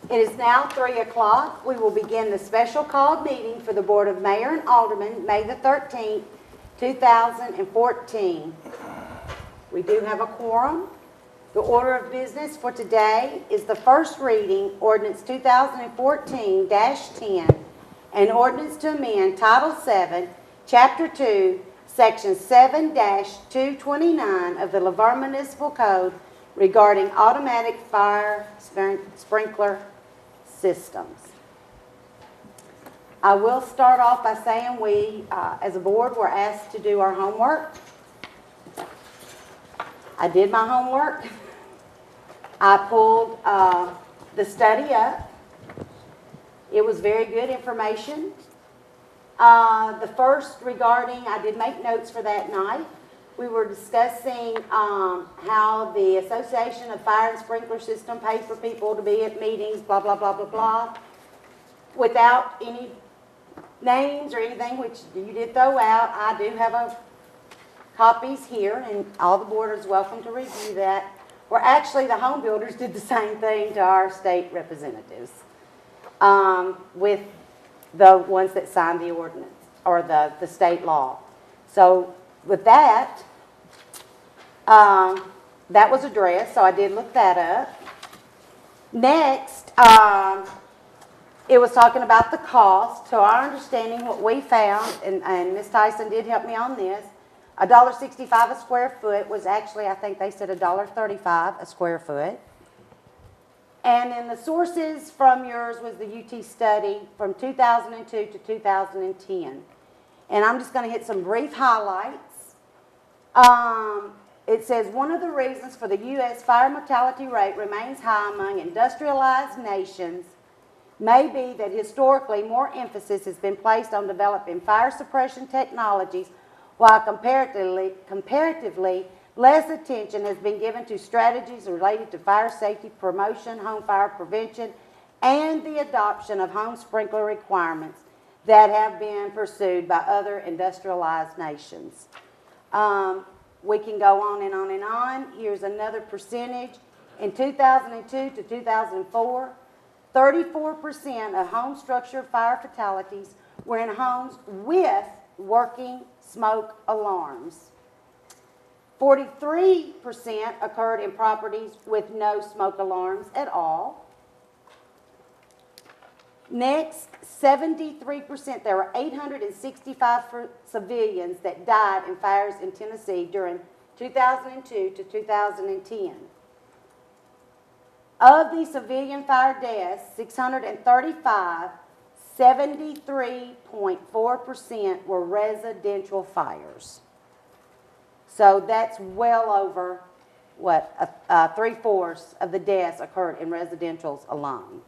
It is now 3 o'clock. We will begin the special called meeting for the Board of Mayor and Aldermen, May the 13th, 2014. We do have a quorum. The order of business for today is the first reading, Ordinance 2014-10, an ordinance to amend Title 7, Chapter 2, Section 7-229 of the Vergne Municipal Code regarding automatic fire sprinkler systems. I will start off by saying we, as a board, were asked to do our homework. I did my homework. I pulled the study up. It was very good information. The first regarding, I did make notes for that night. We were discussing how the Association of Fire and Sprinkler System paid for people to be at meetings, blah, blah, blah, blah, blah, without any names or anything, which you did throw out. I do have copies here, and all the board is welcome to review that. Where actually the home builders did the same thing to our state representatives with the ones that signed the ordinance or the state law. So with that, that was addressed, so I did look that up. Next, it was talking about the cost. To our understanding, what we found, and Ms. Tyson did help me on this, $1.65 a square foot was actually, I think they said $1.35 a square foot. And then the sources from yours was the UT study from 2002 to 2010. And I'm just going to hit some brief highlights. It says one of the reasons for the U.S. fire mortality rate remains high among industrialized nations may be that historically more emphasis has been placed on developing fire suppression technologies, while comparatively less attention has been given to strategies related to fire safety promotion, home fire prevention, and the adoption of home sprinkler requirements that have been pursued by other industrialized nations. We can go on and on and on. Here's another percentage. In 2002 to 2004, 34% of home structure fire fatalities were in homes with working smoke alarms. 43% occurred in properties with no smoke alarms at all. Next, 73%, there were 865 civilians that died in fires in Tennessee during 2002 to 2010. Of these civilian fire deaths, 635, 73.4% were residential fires. So that's well over, what, 3/4 of the deaths occurred in residentials alone.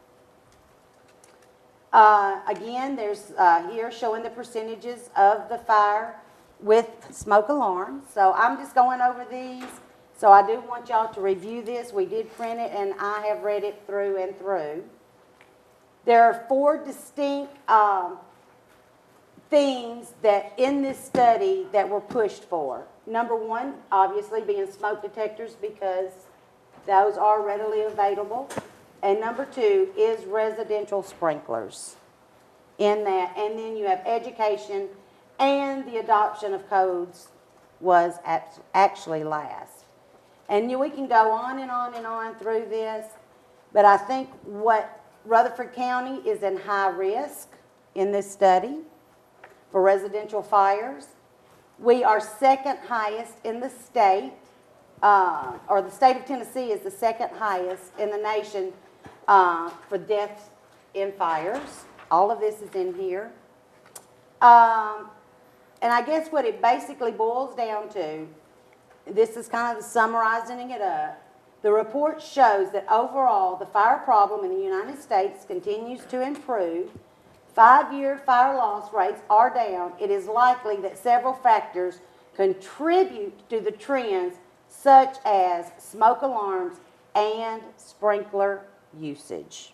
Again, there's here showing the percentages of the fire with smoke alarms. So I'm just going over these. So I do want y'all to review this. We did print it, and I have read it through and through. There are 4 distinct things that in this study that were pushed for. Number 1, obviously, being smoke detectors, because those are readily available. And number 2 is residential sprinklers in that. And then you have education, and the adoption of codes was actually last. And we can go on and on and on through this, but I think what Rutherford County is in high risk in this study for residential fires. We are second highest in the state, or the state of Tennessee is the second highest in the nation for deaths in fires. All of this is in here. And I guess what it basically boils down to, this is kind of summarizing it up. The report shows that overall the fire problem in the United States continues to improve. 5-year fire loss rates are down. It is likely that several factors contribute to the trends, such as smoke alarms and sprinkler usage.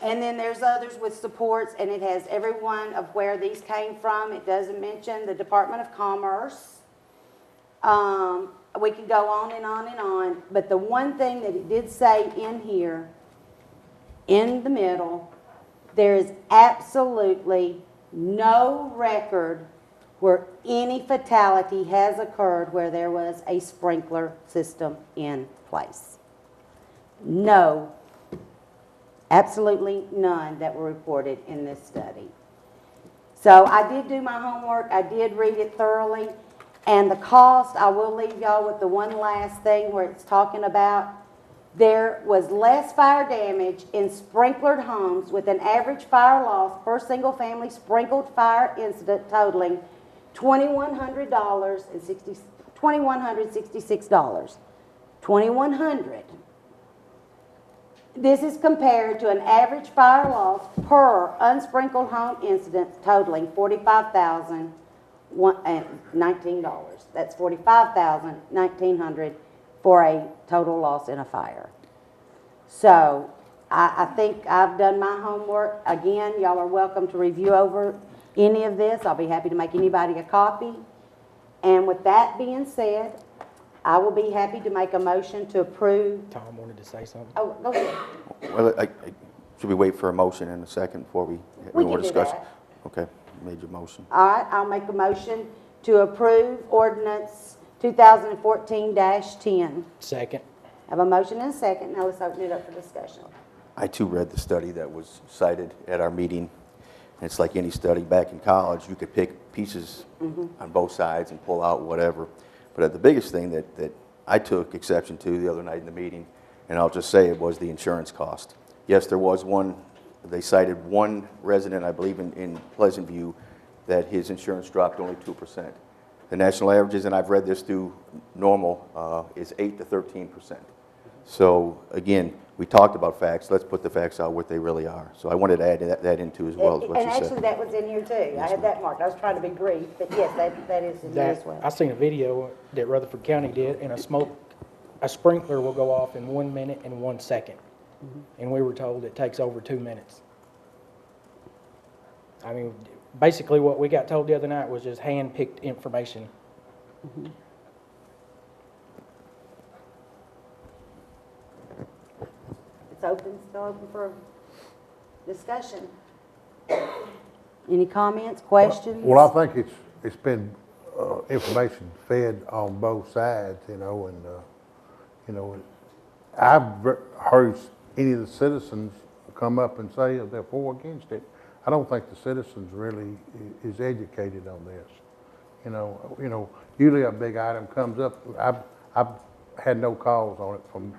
And then there's others with supports, and it has every one of where these came from. It doesn't mention the Department of Commerce. we can go on and on and on, but the one thing that it did say in here, in the middle, there is absolutely no record where any fatality has occurred where there was a sprinkler system in place. No, absolutely none that were reported in this study. So I did do my homework, I did read it thoroughly, and the cost, I will leave y'all with the one last thing where it's talking about there was less fire damage in sprinklered homes with an average fire loss per single family sprinkled fire incident totaling $2,166. $2,100. This is compared to an average fire loss per unsprinkled home incident totaling $45,019. That's $45,1900 for a total loss in a fire. So I think I've done my homework. Again, y'all are welcome to review over any of this. I'll be happy to make anybody a copy. And with that being said, I will be happy to make a motion to approve. Tom wanted to say something. Oh, go ahead. Well, should we wait for a motion in a second before we have We more can do discussion? that. Okay, made your motion. All right, I'll make a motion to approve ordinance 2014-10. Second. I have a motion and a second. Now let's open it up for discussion. I too read the study that was cited at our meeting. And it's like any study back in college, you could pick pieces on both sides and pull out whatever. But the biggest thing that I took exception to the other night in the meeting, and I'll just say it, was the insurance cost. Yes, there was one, they cited one resident, I believe in Pleasant View, that his insurance dropped only 2%. The national averages, and I've read this through normal, is 8 to 13%. So again, we talked about facts. Let's put the facts out what they really are. So I wanted to add that into as well as what you said. And actually, that was in here too. I had that marked. I was trying to be brief, but yes, that is in here as well. I seen a video that Rutherford County did, and a sprinkler will go off in 1 minute and 1 second. And we were told it takes over 2 minutes. I mean, basically what we got told the other night was just hand-picked information. It's open, still open for discussion. Any comments, questions? Well, I think it's been information fed on both sides, and I've heard any of the citizens come up and say they're for or against it. I don't think the citizens really is educated on this. Usually a big item comes up. I've had no calls on it from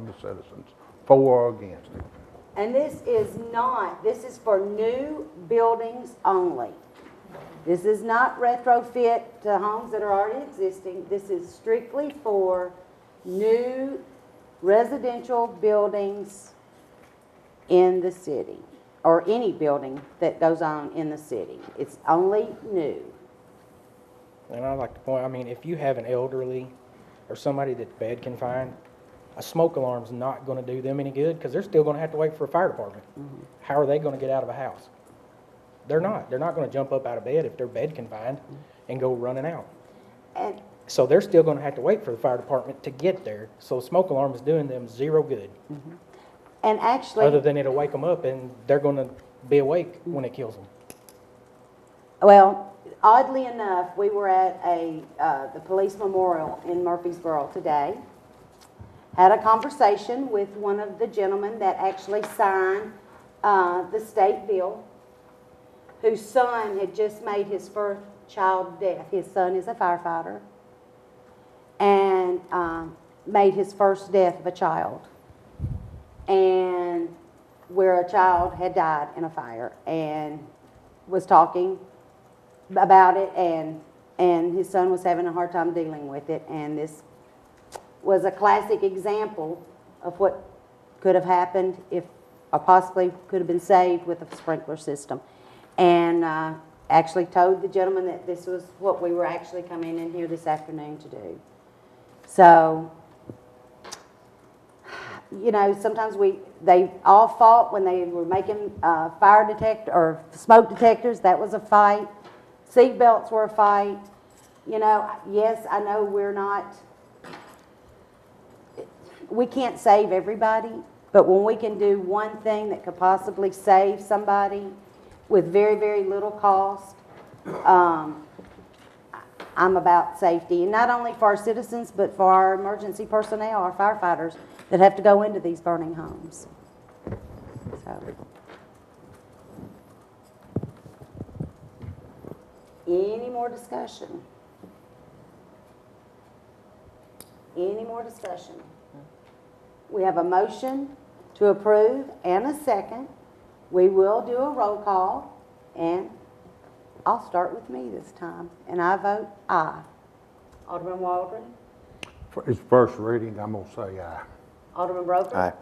the citizens, for or against it. And this is for new buildings only. This is not retrofit to homes that are already existing. This is strictly for new residential buildings in the city, or any building that goes on in the city. It's only new. And I'd like to point, I mean, if you have an elderly or somebody that's bed confined, a smoke alarm's not going to do them any good because they're still going to have to wait for a fire department. How are they going to get out of a house? They're not. They're not going to jump up out of bed if they're bed confined and go running out. And So they're still going to have to wait for the fire department to get there. So smoke alarm is doing them zero good. and actually, Other than it'll wake them up and they're going to be awake when it kills them. well, oddly enough, we were at the police memorial in Murfreesboro today. Had a conversation with one of the gentlemen that actually signed the state bill, whose son had just made his first child death. His son is a firefighter, and made his first death of a child, and where a child had died in a fire, and was talking about it, and his son was having a hard time dealing with it, and this was a classic example of what could have happened if, or possibly could have been saved with a sprinkler system. And actually told the gentleman that this was what we were actually coming in here this afternoon to do. So, sometimes they all fought when they were making fire detector or smoke detectors. That was a fight. Seat belts were a fight. Yes, I know we're not we can't save everybody, but when we can do one thing that could possibly save somebody with very, very little cost, I'm about safety, and not only for our citizens, but for our emergency personnel, our firefighters that have to go into these burning homes. So. Any more discussion? Any more discussion? We have a motion to approve and a second. We will do a roll call, and I'll start with me this time, and I vote aye. Alderman Waldron? For its first reading, I'm gonna say aye. Alderman Broker? Aye.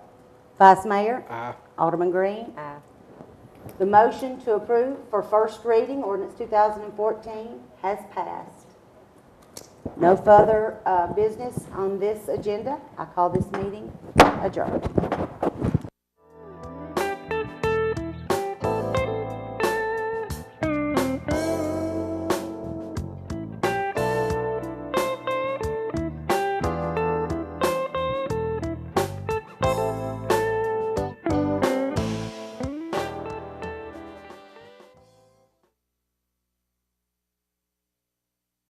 Vice Mayor? Aye. Alderman Green? Aye. The motion to approve for first reading, ordinance 2014, has passed. No further business on this agenda. I call this meeting adjourned.